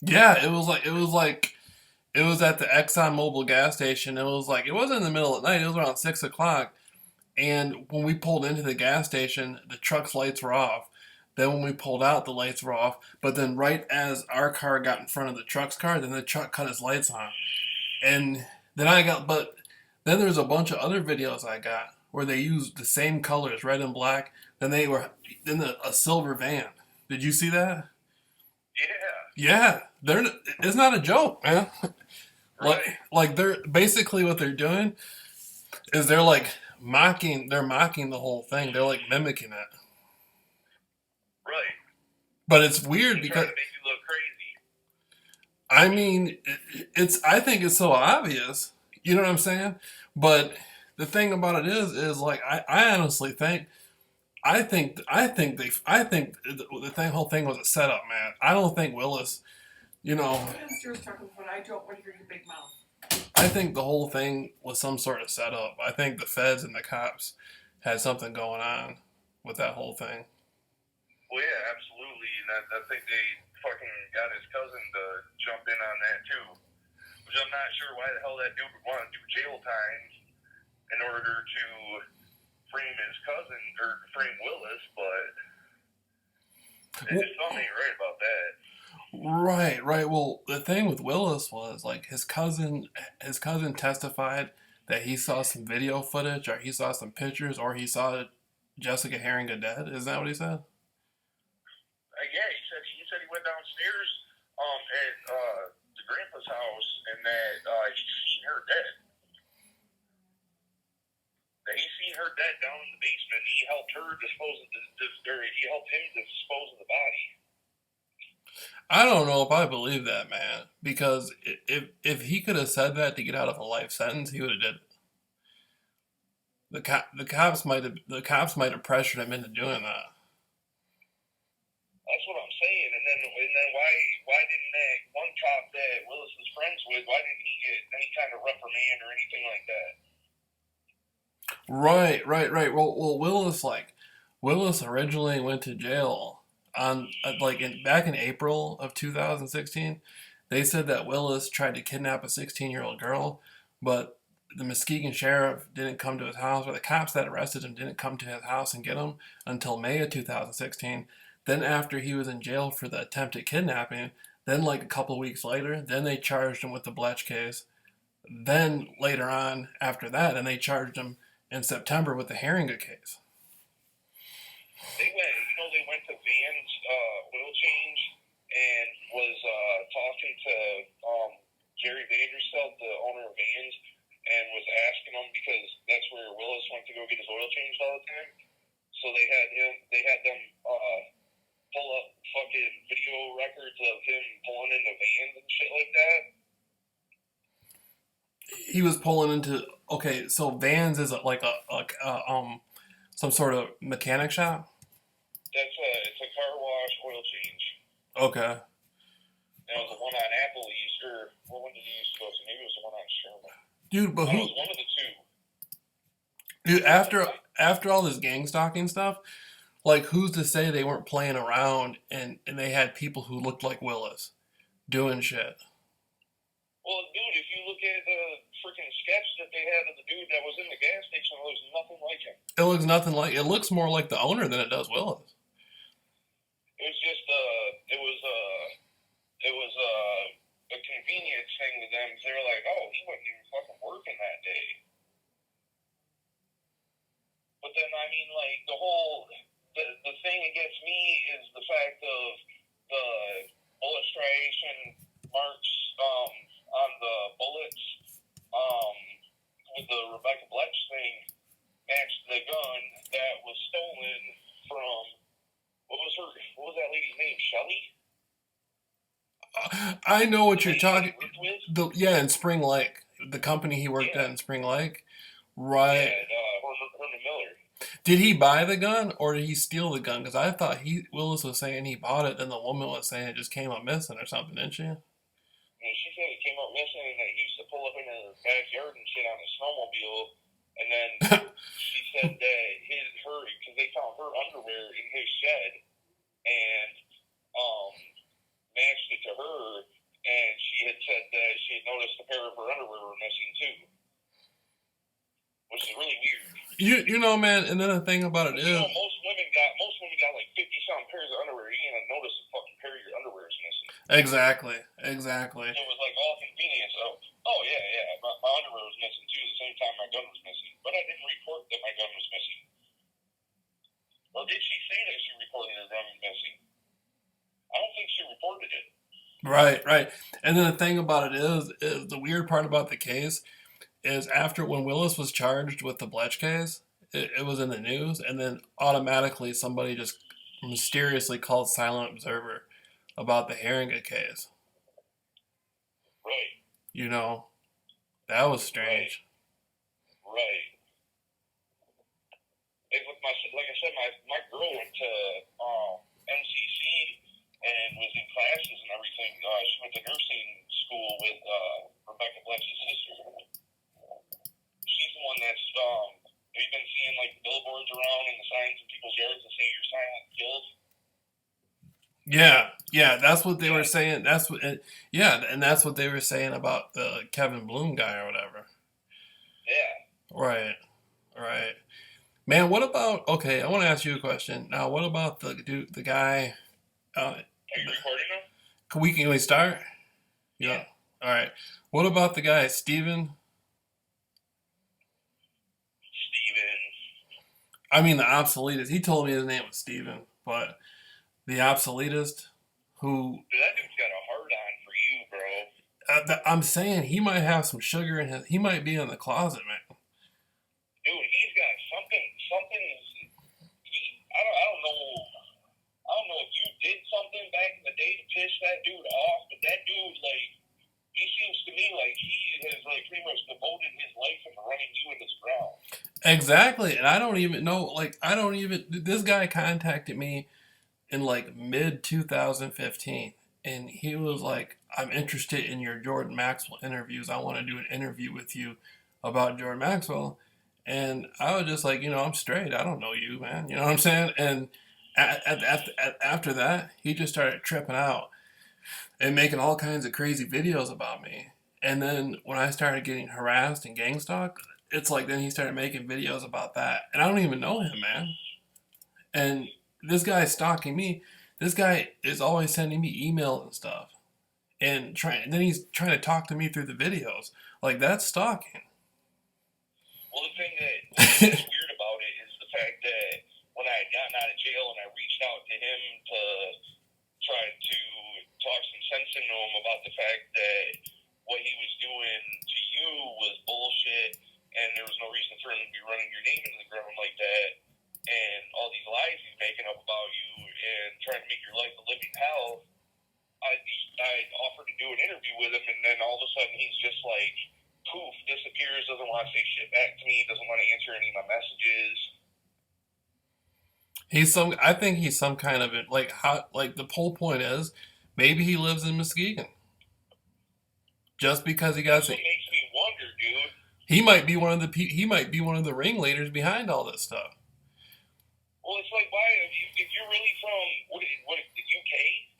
Yeah, it was at the Exxon Mobil gas station. It was like it wasn't in the middle of the night. It was around 6 o'clock. And when we pulled into the gas station, the truck's lights were off. Then when we pulled out, the lights were off. But then right as our car got in front of the truck's car, then the truck cut its lights on. And but then there's a bunch of other videos I got where they used the same colors, red and black. Then they were in a silver van. Did you see that? Yeah. Yeah, it's not a joke, man. Like, Right. they're basically what they're doing is they're mocking the whole thing. They're like mimicking it. Right. But it's weird They're trying because to make you look crazy. I mean, I think it's so obvious. You know what I'm saying? But the thing about it is like I honestly think I think the whole thing was a setup, man. I don't think Willis, you know, I think the whole thing was some sort of setup. I think the feds and the cops had something going on with that whole thing. Well, yeah, absolutely. And I think they fucking got his cousin to jump in on that too. Which I'm not sure why the hell that dude would want to do jail time in order to frame his cousin or frame Willis, but there's something ain't right about that. Right, right. Well, the thing with Willis was like his cousin testified that he saw some video footage or he saw some pictures or he saw Jessica Harrigan dead. Isn't that what he said? Yeah, he said he went downstairs at the grandpa's house and that he seen her dead. That he seen her dead down in the basement. He helped her dispose of he helped him dispose of the body. I don't know if I believe that, man, because if he could have said that to get out of a life sentence, he would have did it. The cops might have pressured him into doing that. That's what I'm saying. And then why didn't that one cop that Willis was friends with, why didn't he get any kind of reprimand or anything like that? Right, right, right. Well, Willis originally went to jail on back in April of 2016. They said that Willis tried to kidnap a 16-year-old girl, but the Muskegon sheriff didn't come to his house, or the cops that arrested him didn't come to his house and get him until May of 2016. Then after he was in jail for the attempted kidnapping, then like a couple weeks later, then they charged him with the Bletch case. Then later on, after that, and they charged him in September with the Haringa case. They went to Van's oil change and was talking to Jerry Vanderstelt, the owner of Vans, and was asking him because that's where Willis went to go get his oil changed all the time. So they had them pull up fucking video records of him pulling into vans and shit like that. He was pulling into so Vans is like some sort of mechanic shop. It's a car wash oil change. Okay. And it was the one on Applebee's, or what one did he used to go to? Maybe it was the one on Sherman. Dude, but it was one of the two. Dude, after all this gang stalking stuff, like who's to say they weren't playing around and they had people who looked like Willis doing shit? Well, dude, if you look at the freaking sketch that they had of the dude that was in the gas station, it looks nothing like him. It looks more like the owner than it does Willis. It was just it was a convenience thing to them. They were like, oh, he wasn't even fucking working that day. But then, I mean, like, the thing against me is the fact of the bullet striation marks on the bullets with the Rebecca Bletch thing matched the gun that was stolen from, what was that lady's name, Shelley? I know what you're talking. Yeah, in Spring Lake, the company he worked at in Spring Lake, right? Yeah, Herman Miller. Did he buy the gun or did he steal the gun? Because I thought Willis was saying he bought it, and the woman was saying it just came up missing or something, didn't she? And she said it came up missing, and that he used to pull up in her backyard and shit on his snowmobile. And then she said that because they found her underwear in his shed, and matched it to her, and she had said that she had noticed a pair of her underwear were missing too, which is really weird. You know, man, and then the thing about it is, most women got like 50-something pairs of underwear. You ain't gonna notice a fucking pair of your underwear is missing. exactly. So it was like all convenient. So, oh yeah, my underwear was missing too. At the same time, my gun was missing, but I didn't report that my gun was missing. Or did she say that she reported her gun missing? I don't think she reported it. Right, right. And then the thing about it is the weird part about the case is after when Willis was charged with the Bletch case, it was in the news, and then automatically somebody just mysteriously called Silent Observer about the Harrington case. Right. You know, that was strange. Right. It was like I said, my girl went to MCC and was in classes and everything. She went to nursing school with Rebecca Bletch's sister. She's the one that's have you been seeing like the billboards around and the signs in people's yards that say you're silent killed? Yeah, yeah, that's what they were saying. That's what, yeah, and that's what they were saying about the Kevin Bloom guy or whatever. Yeah. Right, right. Man, what about? Okay, I want to ask you a question. Now, what about the dude, the guy? Are you recording now? Can we start? Yeah. All right. What about the guy, Steven? I mean, the obsoletist. He told me his name was Steven, but the obsoletist who. Dude, that dude's got a hard on for you, bro. I'm saying he might have some sugar in his. He might be in the closet, man. Dude, he's got something. I don't know. I don't know if you did something back in the day to piss that dude off, but that dude, like, he seems to me like he has like pretty much devoted his life into running you into the ground. Exactly, and I don't even know. Like, I don't even. This guy contacted me in like mid 2015, and he was like, "I'm interested in your Jordan Maxwell interviews. I want to do an interview with you about Jordan Maxwell." And I was just like, I'm straight. I don't know you, man. You know what I'm saying? And after that, he just started tripping out and making all kinds of crazy videos about me. And then when I started getting harassed and gang stalked, it's like then he started making videos about that. And I don't even know him, man. And this guy's stalking me. This guy is always sending me emails and stuff. And then he's trying to talk to me through the videos. Like, that's stalking. Well, the thing that's weird about it is the fact that when I had gotten out of jail and I reached out to him to try to talk some sense into him about the fact that what he was doing to you was bullshit and there was no reason for him to be running your name into the ground like that and all these lies he's making up about you and trying to make your life a living hell, I offered to do an interview with him, and then all of a sudden he's just like, poof, disappears, doesn't want to say shit back to me, doesn't want to answer any of my messages. I think he's some kind of like the whole point is maybe he lives in Muskegon. Just because he got. That's what makes me wonder, dude. He might be one of the ringleaders behind all this stuff. Well, it's like, why if you're really from what the UK?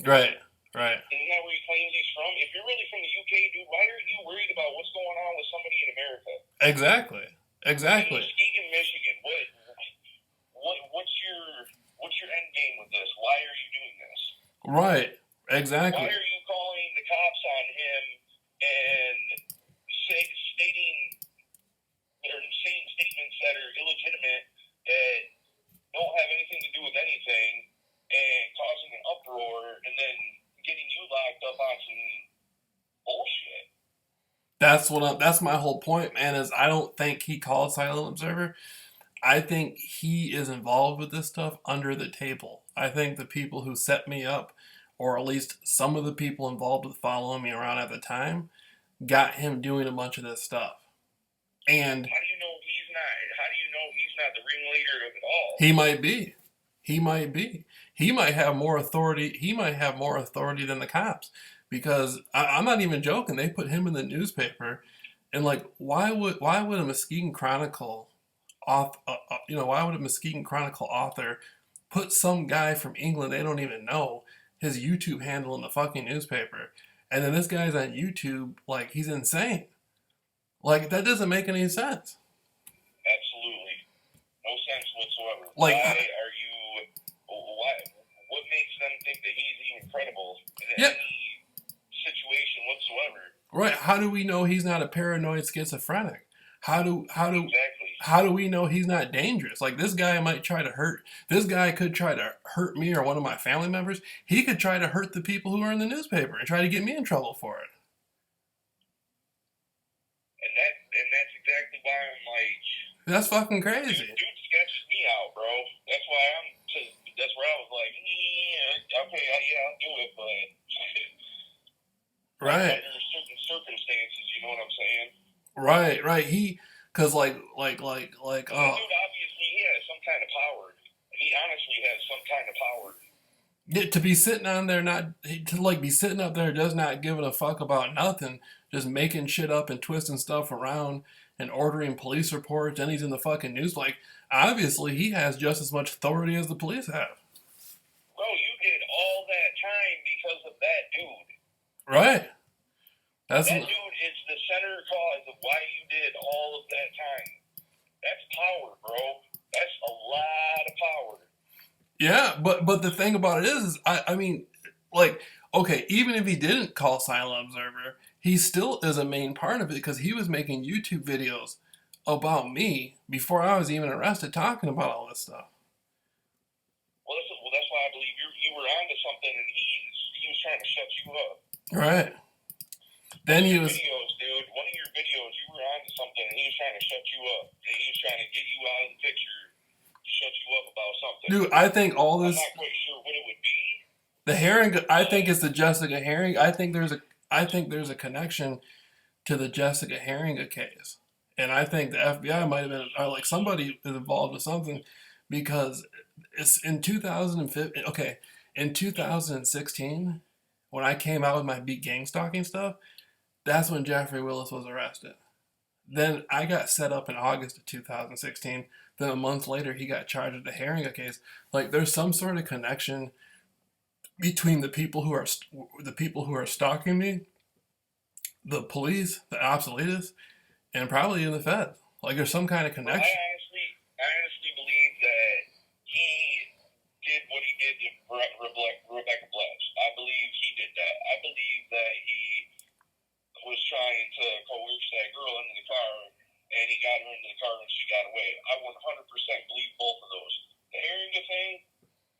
Right. Isn't that where he claims he's from? If you're really from the UK, dude, why are you worried about what's going on with somebody in America? Exactly. In Muskegon, Michigan. What's your end game with this? Why are you doing this? Right. Exactly. Why are you calling the cops on him and saying statements that are illegitimate that don't have anything to do with anything and causing an uproar and then getting you locked up on some bullshit? That's my whole point, man, is I don't think he called Silent Observer. I think he is involved with this stuff under the table. I think the people who set me up, or at least some of the people involved with following me around at the time, got him doing a bunch of this stuff. And how do you know he's not the ringleader of it all? He might be. He might have more authority. He might have more authority than the cops, because I'm not even joking. They put him in the newspaper, and like, why would a Muskegon Chronicle why would a Muskegon Chronicle author put some guy from England they don't even know his YouTube handle in the fucking newspaper. And then this guy's on YouTube like he's insane. Like that doesn't make any sense. Absolutely. No sense whatsoever. Like, why are you? Why? What makes them think that he's even credible in yeah, any situation whatsoever? right. How do we know he's not a paranoid schizophrenic? Exactly. How do we know he's not dangerous? Like this guy might try to hurt. This guy could try to hurt me or one of my family members. He could try to hurt the people who are in the newspaper and try to get me in trouble for it. And that's exactly why I'm like, That's fucking crazy. Dude sketches me out, bro. That's why that's where I was like, yeah, okay, yeah, I'll do it, but right. under certain circumstances, you know what I'm saying? Right. Cause like, Dude obviously he has some kind of power. He honestly has some kind of power. yeah, to be sitting on there, be sitting up there, just not giving a fuck about nothing, just making shit up and twisting stuff around and ordering police reports, and he's in the fucking news. Like, obviously, he has just as much authority as the police have. Bro, you did all that time because of that dude. Right. That dude is the center cause of why you did all of that time. That's power, bro. That's a lot of power. Yeah, but the thing about it is I mean, like, okay, even if he didn't call Silent Observer, he still is a main part of it because he was making YouTube videos about me before I was even arrested talking about all this stuff. Well, that's why I believe you were onto something, and he was trying to shut you up. Right. Then he was. Videos, dude. One of your videos, you were onto something, and he was trying to shut you up. And he was trying to get you out of the picture to shut you up about something. Dude, I think all this. I'm not quite sure what it would be. The Herring. I think it's the Jessica Herring. I think there's a connection to the Jessica Herring case, and I think the FBI might have been like somebody is involved with something because it's in 2015. Okay, in 2016, when I came out with my beat gang stalking stuff, that's when Jeffrey Willis was arrested. Then I got set up in August of 2016. Then a month later, he got charged with the Herring case. Like, there's some sort of connection between the people who are stalking me, the police, the obsoletus, and probably in the Fed. Like, there's some kind of connection. I honestly believe that he did what he did to Rebecca Blatch. I believe he did that. I believe that he was trying to coerce that girl into the car, and he got her into the car and she got away. I 100% believe both of those. The Herring thing,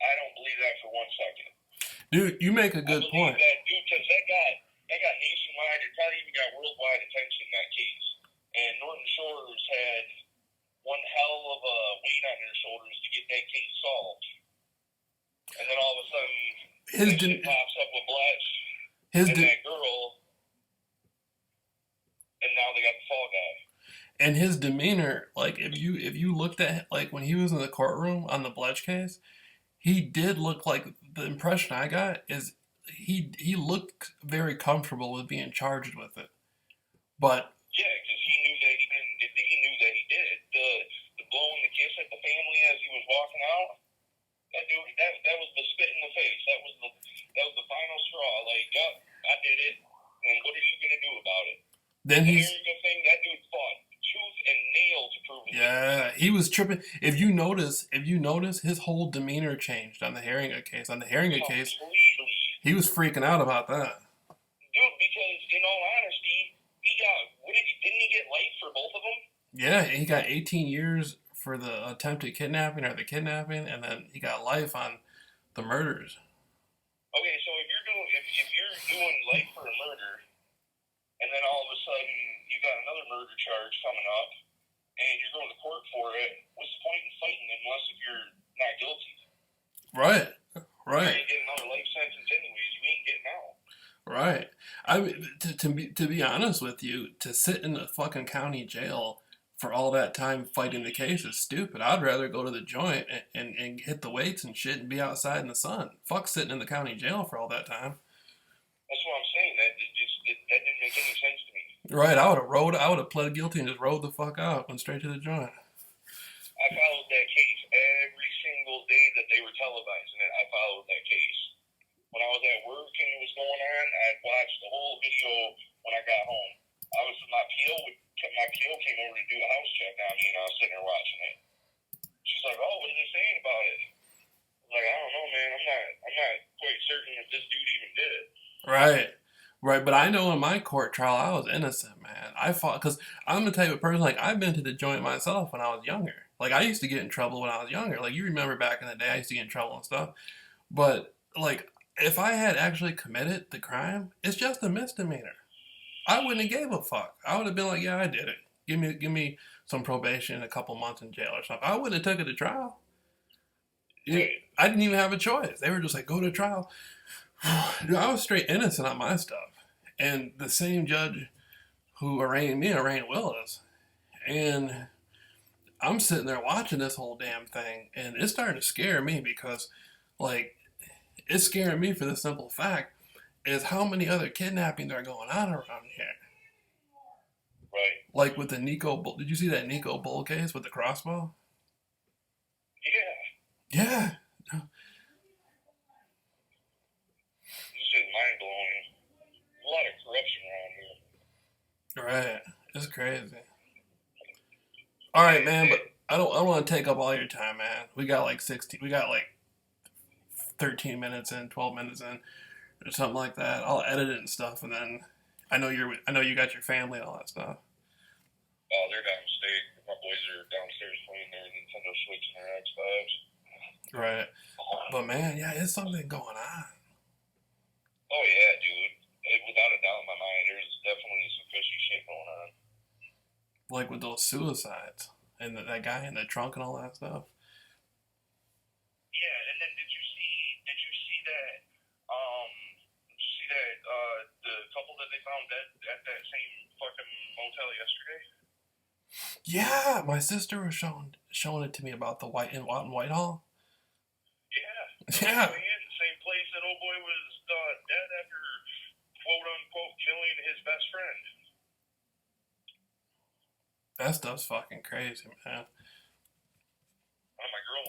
I don't believe that for 1 second. Dude, you make a good point. That, dude, because that got nationwide, it probably even got worldwide attention, that case. And Norton Shores had one hell of a weight on their shoulders to get that case solved. And then all of a sudden, shit pops up with Blatch and that girl, and now they got the fall guy. And his demeanor, like if you looked at like when he was in the courtroom on the Bletch case, he did look like the impression I got is he looked very comfortable with being charged with it. But yeah, because he knew that he did it. The blowing the kiss at the family as he was walking out. That dude, that was the spit in the face. That was the final straw. Like, yep, I did it. And what are you gonna do about it? Then the thing, that dude fought tooth and nail to prove it. Yeah, he was tripping. If you notice, his whole demeanor changed on the Herring case. On the Herring case, he was freaking out about that. Dude, because in all honesty, didn't he get life for both of them? Yeah, he got 18 years for the attempted kidnapping or the kidnapping, and then he got life on the murders. Okay, so if you're doing life for a murder, and then all of a sudden you got another murder charge coming up, and you're going to court for it, what's the point in fighting unless if you're not guilty? Right. You ain't getting another life sentence anyways. You ain't getting out. Right. I mean, to be honest with you, to sit in the fucking county jail for all that time fighting the case is stupid. I'd rather go to the joint and hit the weights and shit and be outside in the sun. Fuck sitting in the county jail for all that time. That's what I'm saying. That didn't make any sense to me. Right. I would have pled guilty and just rode the fuck out, went straight to the joint. I followed that case every single day that they were televising it. I followed that case. When I was was at work and it was going on, I'd watch the whole video when I got home. Obviously, my PO came over to do a house check on me, and I was sitting there watching it. She's like, "Oh, what are they saying about it?" I was like, "I don't know, man. I'm not quite certain if this dude even did it." Right. Right, but I know in my court trial I was innocent, man. I fought because I'm the type of person like I've been to the joint myself when I was younger. Like I used to get in trouble when I was younger. Like you remember back in the day, I used to get in trouble and stuff. But like if I had actually committed the crime, it's just a misdemeanor. I wouldn't have gave a fuck. I would have been like, yeah, I did it. Give me some probation, a couple months in jail or something. I wouldn't have took it to trial. Right. I didn't even have a choice. They were just like, go to trial. Dude, I was straight innocent on my stuff. And the same judge who arraigned me arraigned Willis. And I'm sitting there watching this whole damn thing, and it's starting to scare me because, like, it's scaring me for the simple fact is how many other kidnappings are going on around here. Right. Like with the Nico Bull. Did you see that Nico Bull case with the crossbow? Yeah. Yeah. This is mind blowing. A lot of corruption around here. Right. It's crazy. All right, man, but I don't want to take up all your time, man. We got like 13 minutes in, 12 minutes in, or something like that. I'll edit it and stuff, and then I know you got your family and all that stuff. Oh, they're downstairs. My boys are downstairs playing their Nintendo Switch and their Xbox. Right. But man, yeah, it's something going on. Oh yeah, dude. Without a doubt in my mind, there's definitely some fishy shit going on. Like with those suicides and that guy in the trunk and all that stuff. Yeah, and then did you see that the couple that they found dead at that same fucking motel yesterday? Yeah, my sister was showing it to me about the Whitehall. Yeah. Yeah, Same place that old boy was dead after quote unquote killing his best friend. that stuff's fucking crazy, man.